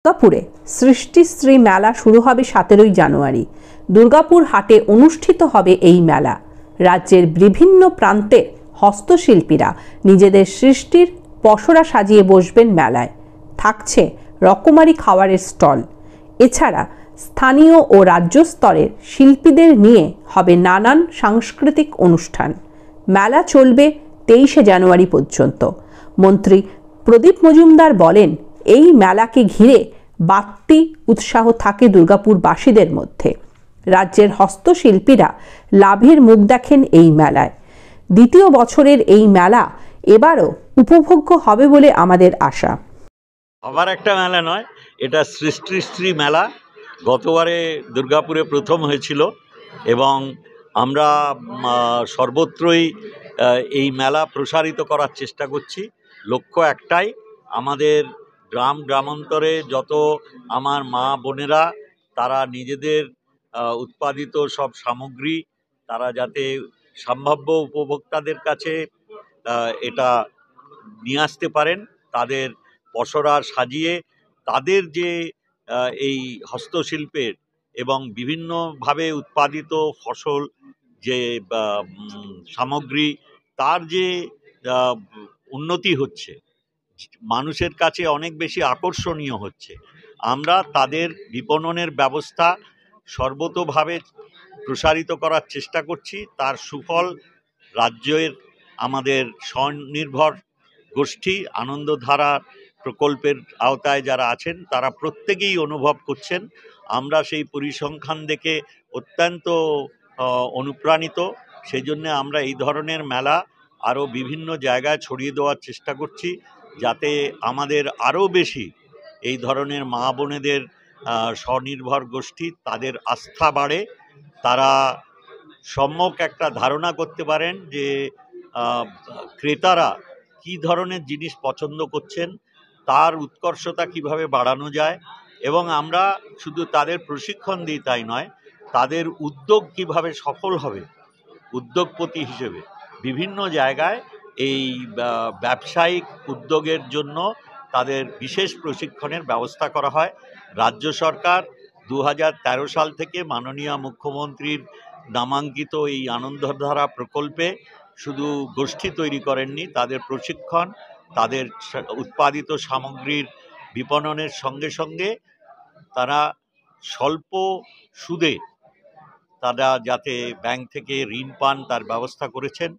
দুর্গাপুরে সৃষ্টিশ্রী মেলা শুরু হবে 17ই জানুয়ারি। দুর্গাপুর হাটে অনুষ্ঠিত হবে এই মেলা। রাজ্যের বিভিন্ন প্রান্তের হস্তশিল্পীরা নিজেদের সৃষ্টির পসরা সাজিয়ে বসবেন মেলায়। থাকছে রকমারি খাবারের স্টল। এছাড়া স্থানীয় ও রাজ্য স্তরের শিল্পীদের নিয়ে হবে নানান সাংস্কৃতিক অনুষ্ঠান। মেলা চলবে 23শে জানুয়ারি পর্যন্ত। মন্ত্রী প্রদীপ মজুমদার বলেন, এই মেলাকে ঘিরে বাড়তি উৎসাহ থাকে দুর্গাপুরবাসীদের মধ্যে। রাজ্যের হস্তশিল্পীরা লাভের মুখ দেখেন এই মেলায়। দ্বিতীয় বছরের এই মেলা এবারও উপভোগ্য হবে বলে আমাদের আশা। আবার একটা মেলা নয়, এটা সৃষ্টিশ্রী মেলা। গতবারে দুর্গাপুরে প্রথম হয়েছিল এবং আমরা সর্বত্রই এই মেলা প্রসারিত করার চেষ্টা করছি। লক্ষ্য একটাই, আমাদের গ্রামান্তরে যত আমার মা বোনেরা তারা নিজেদের উৎপাদিত সব সামগ্রী তারা যাতে সম্ভাব্য উপভোক্তাদের কাছে এটা নিয়ে আসতে পারেন, তাদের পসরা সাজিয়ে তাদের যে এই হস্তশিল্পের এবং বিভিন্নভাবে উৎপাদিত ফসল যে সামগ্রী তার যে উন্নতি হচ্ছে, মানুষের কাছে অনেক বেশি আকর্ষণীয় হচ্ছে, আমরা তাদের বিপণনের ব্যবস্থা সর্বতোভাবে প্রসারিত করার চেষ্টা করছি। তার সুফল রাজ্যের আমাদের স্বনির্ভর গোষ্ঠী আনন্দধারা প্রকল্পের আওতায় যারা আছেন তারা প্রত্যেকেই অনুভব করছেন। আমরা সেই পরিসংখ্যান দেখে অত্যন্ত অনুপ্রাণিত। সেই জন্যে আমরা এই ধরনের মেলা আরও বিভিন্ন জায়গায় ছড়িয়ে দেওয়ার চেষ্টা করছি, যাতে আমাদের আরও বেশি এই ধরনের মা বোনেদের স্বনির্ভর গোষ্ঠী তাদের আস্থা বাড়ে, তারা সম্যক একটা ধারণা করতে পারেন যে ক্রেতারা কি ধরনের জিনিস পছন্দ করছেন, তার উৎকর্ষতা কিভাবে বাড়ানো যায় এবং আমরা শুধু তাদের প্রশিক্ষণ দিই তাই নয়, তাদের উদ্যোগ কিভাবে সফল হবে, উদ্যোগপতি হিসেবে বিভিন্ন জায়গায় এই ব্যবসায়িক উদ্যোগের জন্য তাদের বিশেষ প্রশিক্ষণের ব্যবস্থা করা হয়। রাজ্য সরকার 2013 সাল থেকে মাননীয় মুখ্যমন্ত্রীর নামাঙ্কিত এই আনন্দধারা প্রকল্পে শুধু গোষ্ঠী তৈরি করেননি, তাদের প্রশিক্ষণ, তাদের উৎপাদিত সামগ্রীর বিপণনের সঙ্গে সঙ্গে তারা স্বল্প সুদে তারা যাতে ব্যাংক থেকে ঋণ পান তার ব্যবস্থা করেছেন।